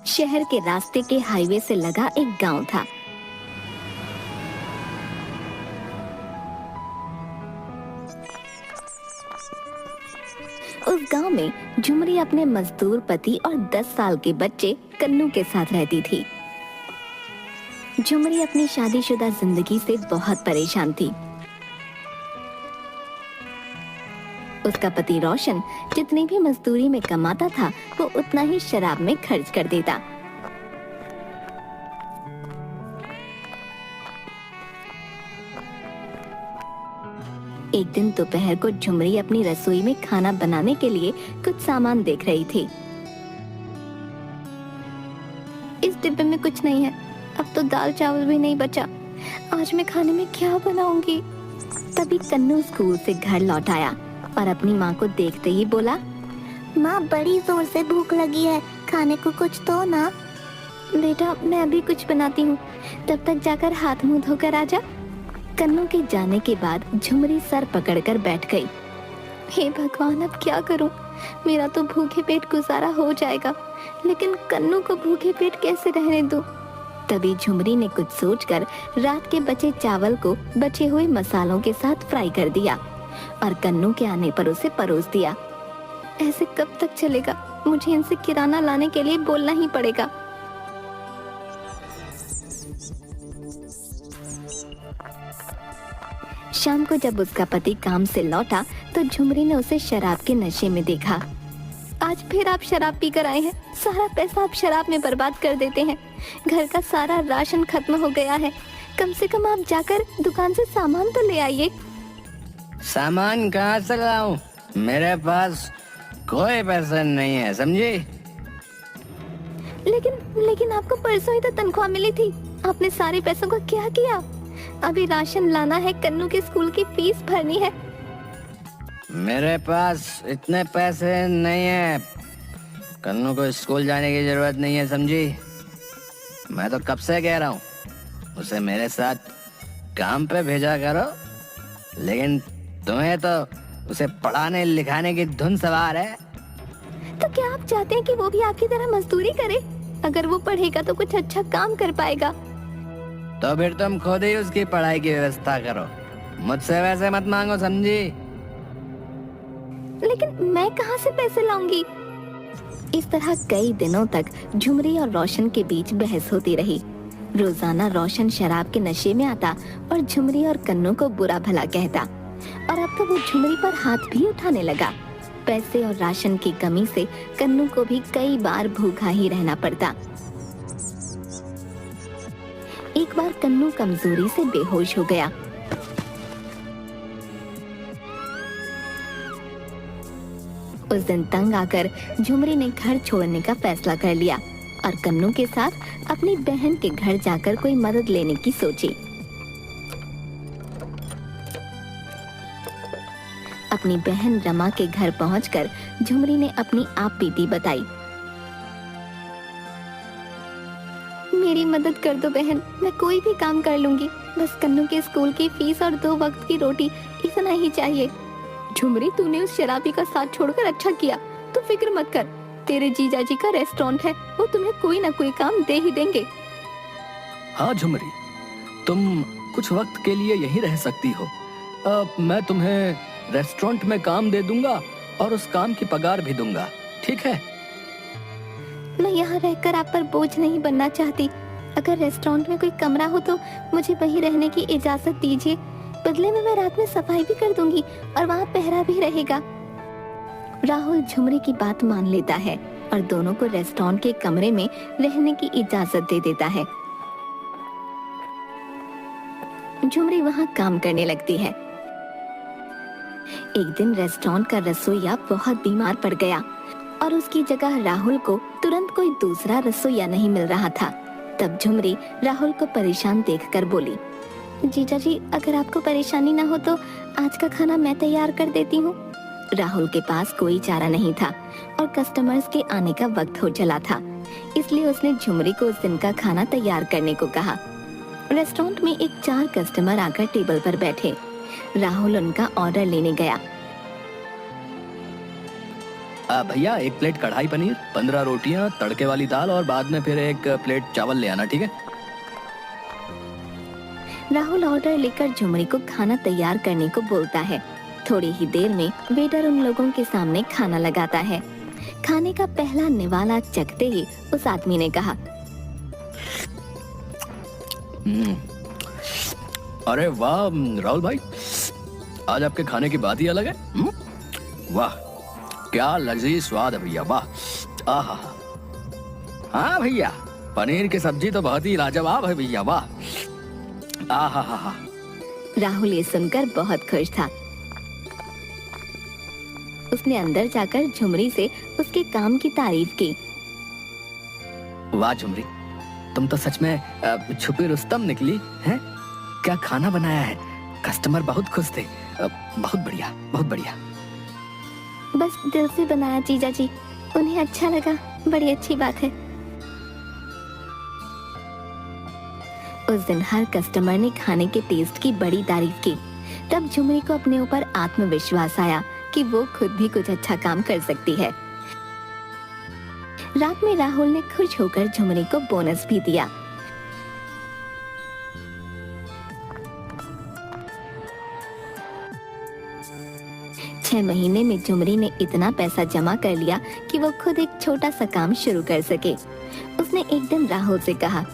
शहर के रास्ते के हाईवे से लगा एक गांव था। उस गांव में झुमरी अपने मजदूर पति और 10 साल के बच्चे कन्नू के साथ रहती थी। झुमरी अपनी शादीशुदा जिंदगी से बहुत परेशान थी। उसका पति रोशन जितनी भी मजदूरी में कमाता था वो उतना ही शराब में खर्च कर देता। एक दिन दोपहर को झुमरी अपनी रसोई में खाना बनाने के लिए कुछ सामान देख रही थी। इस डिब्बे में कुछ नहीं है, अब तो दाल चावल भी नहीं बचा। आज मैं खाने में क्या बनाऊंगी? तभी कन्नू स्कूल से घर लौट आया और अपनी माँ को देखते ही बोला, माँ बड़ी जोर से भूख लगी है, खाने को कुछ दो ना। बेटा मैं अभी कुछ बनाती हूँ, तब तक जाकर हाथ मुंह धोकर आ जा। कन्नू के जाने के बाद झुमरी सर पकड़कर बैठ गई। हे भगवान, अब क्या करूं? मेरा तो भूखे पेट गुजारा हो जाएगा, लेकिन कन्नू को भूखे पेट कैसे रहने दूं? तभी झुमरी ने कुछ सोचकर रात के बचे चावल को बचे हुए मसालों के साथ फ्राई कर दिया और कन्नू के आने पर उसे परोस दिया। ऐसे कब तक चलेगा? मुझे इनसे किराना लाने के लिए बोलना ही पड़ेगा। शाम को जब उसका पति काम से लौटा तो झुमरी ने उसे शराब के नशे में देखा। आज फिर आप शराब पीकर आए हैं? सारा पैसा आप शराब में बर्बाद कर देते हैं। घर का सारा राशन खत्म हो गया है। कम से कम आप जाकर दुकान से सामान तो ले आइए। सामान कहाँ से लाऊं? मेरे पास कोई पैसा नहीं है, समझी? लेकिन आपको परसों ही तो तनख्वाह मिली थी। आपने सारे पैसों को क्या किया? अभी राशन लाना है, कन्नू के स्कूल की फीस भरनी है। मेरे पास इतने पैसे नहीं है। कन्नू को स्कूल जाने की जरूरत नहीं है, समझी? मैं तो कब से कह रहा हूँ उसे मेरे साथ काम पे भेजा करो, लेकिन तुम्हें तो उसे पढ़ाने लिखाने की धुन सवार है। तो क्या आप चाहते हैं कि वो भी आपकी तरह मजदूरी करे? अगर वो पढ़ेगा तो कुछ अच्छा काम कर पाएगा। तो फिर तुम खुद ही उसकी पढ़ाई की व्यवस्था करो, मुझसे वैसे मत मांगो, समझी? लेकिन मैं कहाँ से पैसे लाऊंगी? इस तरह कई दिनों तक झुमरी और रोशन के बीच बहस होती रही। रोजाना रोशन शराब के नशे में आता और झुमरी और कन्नू को बुरा भला कहता, और अब तो वो झुमरी पर हाथ भी उठाने लगा। पैसे और राशन की कमी से कन्नू को भी कई बार भूखा ही रहना पड़ता। एक बार कन्नू कमजोरी से बेहोश हो गया। उस दिन तंग आकर झुमरी ने घर छोड़ने का फैसला कर लिया और कन्नू के साथ अपनी बहन के घर जाकर कोई मदद लेने की सोची। अपनी बहन रमा के घर पहुंचकर झुमरी ने अपनी आप बीती बताई। मेरी मदद कर दो बहन, मैं कोई भी काम कर लूंगी, बस कन्नू के स्कूल की फीस और 2 वक्त की रोटी, इतना ही चाहिए। झुमरी, तूने उस शराबी का साथ छोड़कर अच्छा किया। तू फिक्र मत कर, तेरे जीजा जी का रेस्टोरेंट है, वो तुम्हें कोई ना कोई काम दे ही देंगे। हाँ झुमरी, तुम कुछ वक्त के लिए यहीं रह सकती हो। मैं तुम्हें रेस्टोरेंट में काम दे दूंगा और उस काम की पगार भी दूंगा, ठीक है? मैं यहाँ रहकर आप पर बोझ नहीं बनना चाहती। अगर रेस्टोरेंट में कोई कमरा हो तो मुझे वहीं रहने की इजाजत दीजिए। बदले में मैं रात में सफाई भी कर दूंगी और वहाँ पहरा भी रहेगा। राहुल झुमरी की बात मान लेता है और दोनों को रेस्टोरेंट के कमरे में रहने की इजाजत दे देता है। झुमरी वहाँ काम करने लगती है। एक दिन रेस्टोरेंट का रसोइया बहुत बीमार पड़ गया और उसकी जगह राहुल को तुरंत कोई दूसरा रसोइया नहीं मिल रहा था। तब झुमरी राहुल को परेशान देखकर बोली, जीजा जी, अगर आपको परेशानी ना हो तो आज का खाना मैं तैयार कर देती हूँ। राहुल के पास कोई चारा नहीं था और कस्टमर्स के आने का वक्त हो चला था, इसलिए उसने झुमरी को उस दिन का खाना तैयार करने को कहा। रेस्टोरेंट में एक 4 कस्टमर आकर टेबल पर बैठे। राहुल उनका ऑर्डर लेने गया। भैया 1 प्लेट कढ़ाई पनीर, 15 रोटियां, तड़के वाली दाल और बाद में फिर 1 प्लेट चावल ले आना, ठीक है? राहुल ऑर्डर लेकर झुमरी को खाना तैयार करने को बोलता है। थोड़ी ही देर में वेटर उन लोगों के सामने खाना लगाता है। खाने का पहला निवाला चखते ही उस आदमी ने कहा, अरे वाह राहुल भाई, आज आपके खाने की बात ही अलग है। वाह, क्या लजीज स्वाद है भैया, वाह। आहा, हाँ भैया, पनीर की सब्जी तो बहुत ही लाजवाब है भैया, वाह। आहा हा हा। राहुल ये सुनकर बहुत खुश था। उसने अंदर जाकर झुमरी से उसके काम की तारीफ की। वाह झुमरी, तुम तो सच में छुपी रुस्तम निकली हैं? क्या खाना बनाया है, कस्टमर बहुत खुश थे। बहुत बढ़िया, बहुत बढ़िया। बस दिल से बनाया जीजा जी, उन्हें अच्छा लगा, बड़ी अच्छी बात है। उस दिन हर कस्टमर ने खाने के टेस्ट की बड़ी तारीफ की। तब झुमरी को अपने ऊपर आत्मविश्वास आया कि वो खुद भी कुछ अच्छा काम कर सकती है। रात में राहुल ने खुश होकर झुमरी को बोनस भी दिया। छह महीने में झुमरी ने इतना पैसा जमा कर लिया कि वो खुद एक छोटा सा काम शुरू कर सके। उसने एक दिन राहुल से कहा,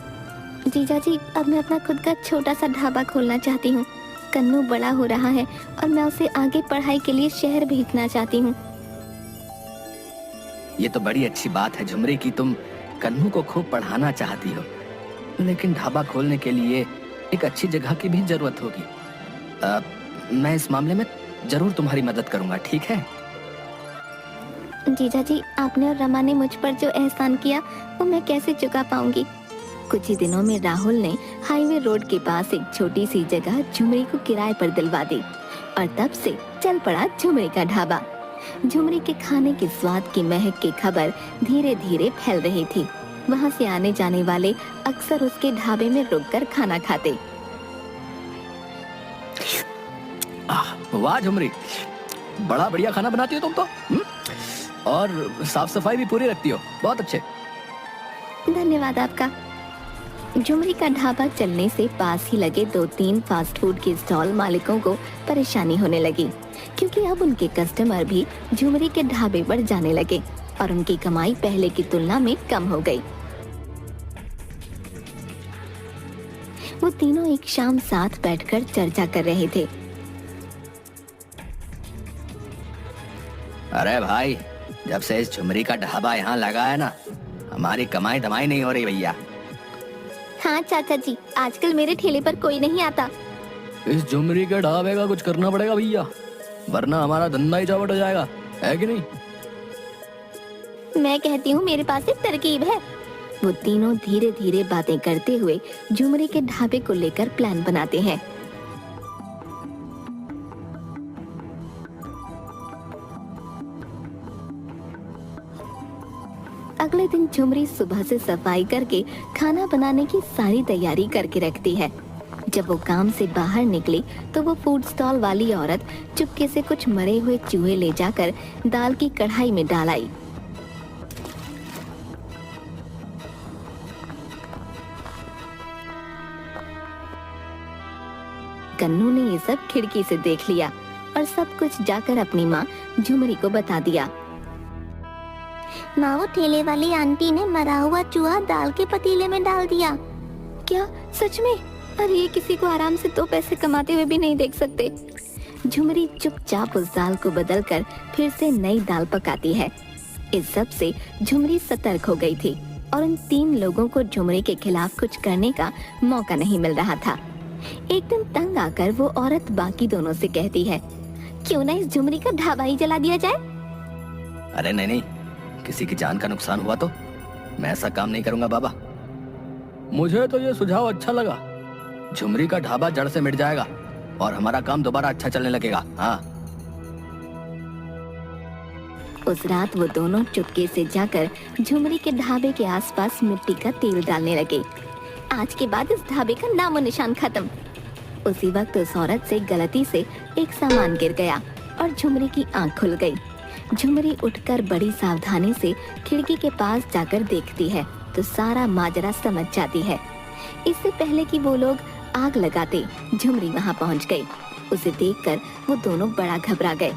जीजा जी, अब मैं अपना खुद का छोटा सा ढाबा खोलना चाहती हूँ। कन्नू बड़ा हो रहा है और मैं उसे आगे पढ़ाई के लिए शहर भेजना चाहती हूँ। ये तो बड़ी अच्छी बात है झुमरी कि तुम कन्नू को खूब पढ़ाना चाहती हो, लेकिन ढाबा खोलने के लिए एक अच्छी जगह की भी जरूरत होगी। मैं इस मामले में जरूर तुम्हारी मदद करूंगा, ठीक है? जीजा जी, आपने और रमा ने मुझ पर जो एहसान किया वो मैं कैसे चुका पाऊंगी। कुछ ही दिनों में राहुल ने हाईवे रोड के पास एक छोटी सी जगह झुमरी को किराए पर दिलवा दी और तब से चल पड़ा झुमरी का ढाबा। झुमरी के खाने के स्वाद की महक की खबर धीरे धीरे फैल रही थी। वहाँ से आने जाने वाले अक्सर उसके ढाबे में रुककर खाना खाते। वाह झुमरी, बड़ा बढ़िया खाना बनाती हो तुम तो। और साफ सफाई भी पूरी रखती हो, बहुत अच्छे। धन्यवाद आपका। झुमरी का ढाबा चलने से पास ही लगे 2-3 फास्ट फूड के स्टॉल मालिकों को परेशानी होने लगी, क्योंकि अब उनके कस्टमर भी झुमरी के ढाबे पर जाने लगे और उनकी कमाई पहले की तुलना में कम हो गई। वो तीनों एक शाम साथ बैठकर चर्चा कर रहे थे। अरे भाई, जब से इस झुमरी का ढाबा यहाँ लगा है ना, हमारी कमाई धमाई नहीं हो रही भैया। हाँ चाचा जी, आजकल मेरे ठेले पर कोई नहीं आता। इस झुमरी के ढाबे का कुछ करना पड़ेगा भैया, वरना हमारा धंधा ही चौपट हो जाएगा, है कि नहीं? मैं कहती हूँ मेरे पास एक तरकीब है। वो तीनों धीरे धीरे बातें करते हुए झुमरी के ढाबे को लेकर प्लान बनाते हैं। अगले दिन झुमरी सुबह से सफाई करके खाना बनाने की सारी तैयारी करके रखती है। जब वो काम से बाहर निकली तो वो फूड स्टॉल वाली औरत चुपके से कुछ मरे हुए चूहे ले जाकर दाल की कढ़ाई में डाल आई। कन्नू ने ये सब खिड़की से देख लिया और सब कुछ जाकर अपनी माँ झुमरी को बता दिया। माँ, वो ठेले वाली आंटी ने मरा हुआ चूहा दाल के पतीले में डाल दिया। क्या सच में? अरे ये किसी को आराम से 2 पैसे कमाते हुए भी नहीं देख सकते। झुमरी चुपचाप उस दाल को बदलकर फिर से नई दाल पकाती है। इस सब से झुमरी सतर्क हो गई थी और उन 3 लोगों को झुमरी के खिलाफ कुछ करने का मौका नहीं मिल रहा था। एक दिन तंग आकर वो औरत बाकी दोनों से कहती है, क्यों ना इस झुमरी का ढाबा ही जला दिया जाए? अरे नहीं, किसी की जान का नुकसान हुआ तो मैं ऐसा काम नहीं करूंगा बाबा। मुझे तो ये सुझाव अच्छा लगा। झुमरी का ढाबा जड़ से मिट जाएगा और हमारा काम दोबारा अच्छा चलने लगेगा। हाँ। उस रात वो दोनों चुपके से जाकर झुमरी के ढाबे के आसपास मिट्टी का तेल डालने लगे। आज के बाद इस ढाबे का नामो निशान खत्म। उसी वक्त उस औरत से गलती से एक सामान गिर गया और झुमरी की आंख खुल गई। झुमरी उठकर बड़ी सावधानी से खिड़की के पास जाकर देखती है तो सारा माजरा समझ जाती है। इससे पहले कि वो लोग आग लगाते, झुमरी वहां पहुंच गई। उसे देखकर वो दोनों बड़ा घबरा गए।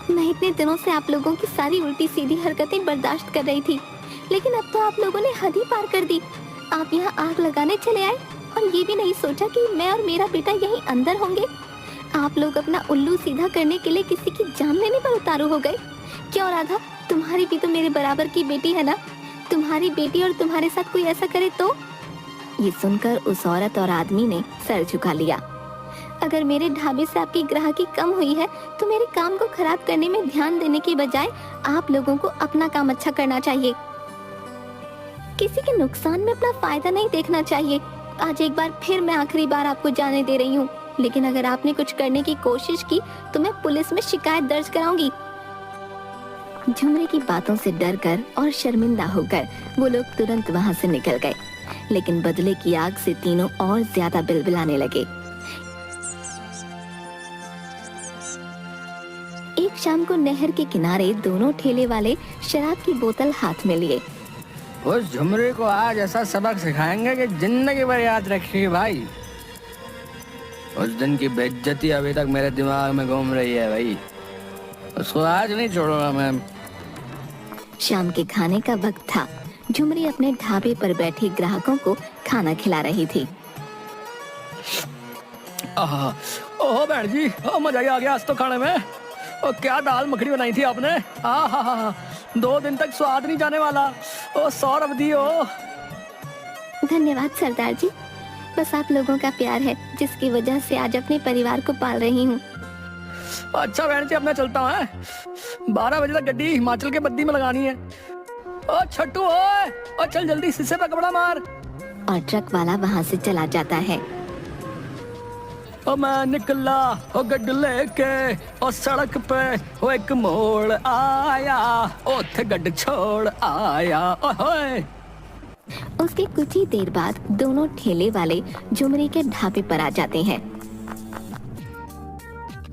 मैं इतने दिनों से आप लोगों की सारी उल्टी सीधी हरकतें बर्दाश्त कर रही थी, लेकिन अब तो आप लोगों ने हद ही पार कर दी। आप यहाँ आग लगाने चले आए और ये भी नहीं सोचा कि मैं और मेरा बेटा यहीं अंदर होंगे। आप लोग अपना उल्लू सीधा करने के लिए किसी की जान लेने पर उतारू हो गए। क्यों राधा, तुम्हारी भी तो मेरे बराबर की बेटी है ना। तुम्हारी बेटी और तुम्हारे साथ कोई ऐसा करे तो? ये सुनकर उस औरत और आदमी ने सर झुका लिया। अगर मेरे ढाबे से आपकी ग्राहकी कम हुई है तो मेरे काम को खराब करने में ध्यान देने के बजाय आप लोगों को अपना काम अच्छा करना चाहिए। किसी के नुकसान में अपना फायदा नहीं देखना चाहिए। आज एक बार फिर मैं आखिरी बार आपको जाने दे रही हूँ, लेकिन अगर आपने कुछ करने की कोशिश की तो मैं पुलिस में शिकायत दर्ज कराऊंगी। झुमरी की बातों से डरकर और शर्मिंदा होकर वो लोग तुरंत वहाँ से निकल गए, लेकिन बदले की आग से तीनों और ज्यादा बिलबिलाने लगे। एक शाम को नहर के किनारे दोनों ठेले वाले शराब की बोतल हाथ में लिए। उस झुमरी को आज ऐसा सबक सिखाएंगे कि जिंदगी भर याद रखेगी भाई। उस दिन की बेइज्जती अभी तक मेरे दिमाग में घूम रही है भाई। उसको आज नहीं छोड़ूंगा मैं। शाम के खाने का वक्त था। झुमरी अपने ढाबे पर बैठे ग्राहकों को खाना खिला रही थी। ओह बहन जी, मजा ही आ गया आज तो खाने में। और क्या दाल मखनी बनाई थी आपने। हा 2 दिन तक स्वाद नहीं जाने वाला। ओ सौरभ दी हो। धन्यवाद सरदार जी, बस आप लोगों का प्यार है जिसकी वजह से आज अपने परिवार को पाल रही हूँ। अच्छा बहन जी, अब मैं चलता हूँ। 12 बजे तक गड्डी हिमाचल के बद्दी में लगानी है। ओ छट्टू ओए, ओ चल जल्दी शीशे पे कपड़ा मार। और ट्रक वाला वहाँ से चला जाता है। ओ मैं निकला ओ गड्डी लेके, ओ सड़क पे ओ एक मोड़ आया, ओथे गड्डी छोड़ आया। ओए उसके कुछ ही देर बाद दोनों ठेले वाले झुमरी के ढाबे पर आ जाते हैं।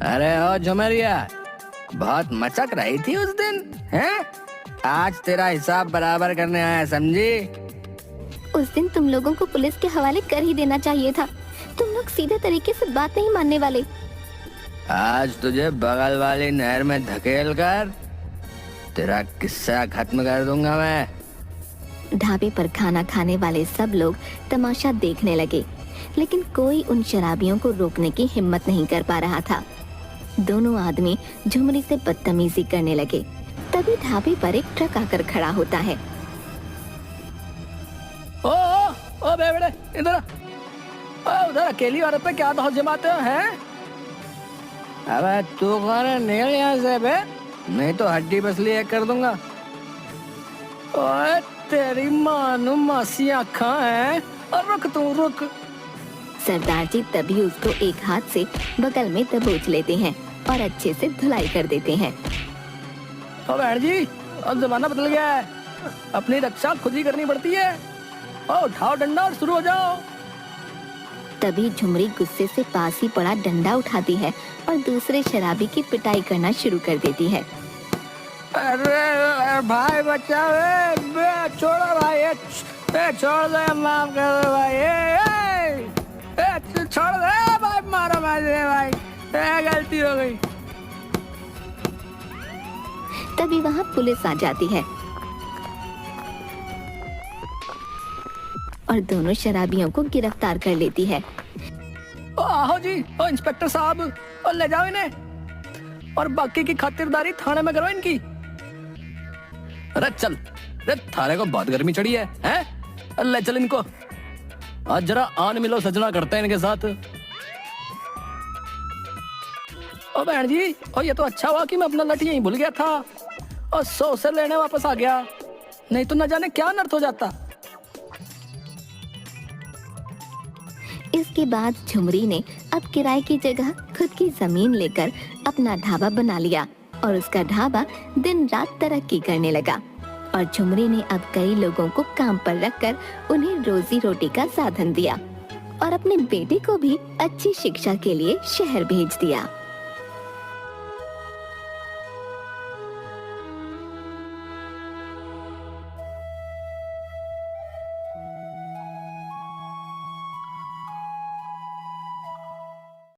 अरे ओ झुमरिया, बहुत मचक रही थी उस दिन, हैं? आज तेरा हिसाब बराबर करने आया, समझी? उस दिन तुम लोगों को पुलिस के हवाले कर ही देना चाहिए था। तुम लोग सीधे तरीके से बात नहीं मानने वाले। आज तुझे बगल वाली नहर में धकेल कर तेरा किस्सा खत्म कर दूंगा मैं। ढाबे पर खाना खाने वाले सब लोग तमाशा देखने लगे, लेकिन कोई उन शराबियों को रोकने की हिम्मत नहीं कर पा रहा था। दोनों आदमी झुमरी से बदतमीजी करने लगे। तभी ढाबे पर एक ट्रक आकर खड़ा होता है। ओ बेवड़े, इधर उधर अकेली औरत पे क्या धौल जमाते हो हैं? अबे तू कौन है? निकल यहाँ से बे, नहीं तो हड्डी पसली एक कर दूंगा। ओए तेरी मानू मासी आँखां हैं। और रुक तू रुक। सरदार जी तभी उसको एक हाथ से बगल में दबोच लेते हैं और अच्छे से धुलाई कर देते हैं। ओ बहन जी, अब जमाना बदल गया है, अपनी रक्षा खुद ही करनी पड़ती है। ओ उठाओ डंडा और शुरू हो जाओ। तभी झुमरी गुस्से से पास ही पड़ा डंडा उठाती है और दूसरे शराबी की पिटाई करना शुरू कर देती है। अरे भाई बचाओ, छोड़ो भाई, छोड़ दे, माफ कर दो भाई, छोड़ दे भाई, मारो भाई, गलती हो गई। तभी वहाँ पुलिस आ जाती है और दोनों शराबियों को गिरफ्तार कर लेती है। ओ आओ जी, ओ इंस्पेक्टर साहब, ओ ले जाओ इन्हें और बाकी की खातिरदारी थाने में करो इनकी। अरे चल, अरे थाने को बहुत गर्मी चढ़ी है, हैं? ले चल इनको, आज जरा आन मिलो सजना करते हैं इनके साथ। ओ बहन जी, ओ ये तो अच्छा हुआ कि मैं अपना लठ यहीं भूल गया था और 100 से लेने वापस आ गया, नहीं तो न जाने क्या अनर्थ हो जाता। इसके बाद झुमरी ने अब किराए की जगह खुद की जमीन लेकर अपना ढाबा बना लिया और उसका ढाबा दिन रात तरक्की करने लगा। और झुमरी ने अब कई लोगों को काम पर रखकर उन्हें रोजी रोटी का साधन दिया और अपने बेटे को भी अच्छी शिक्षा के लिए शहर भेज दिया।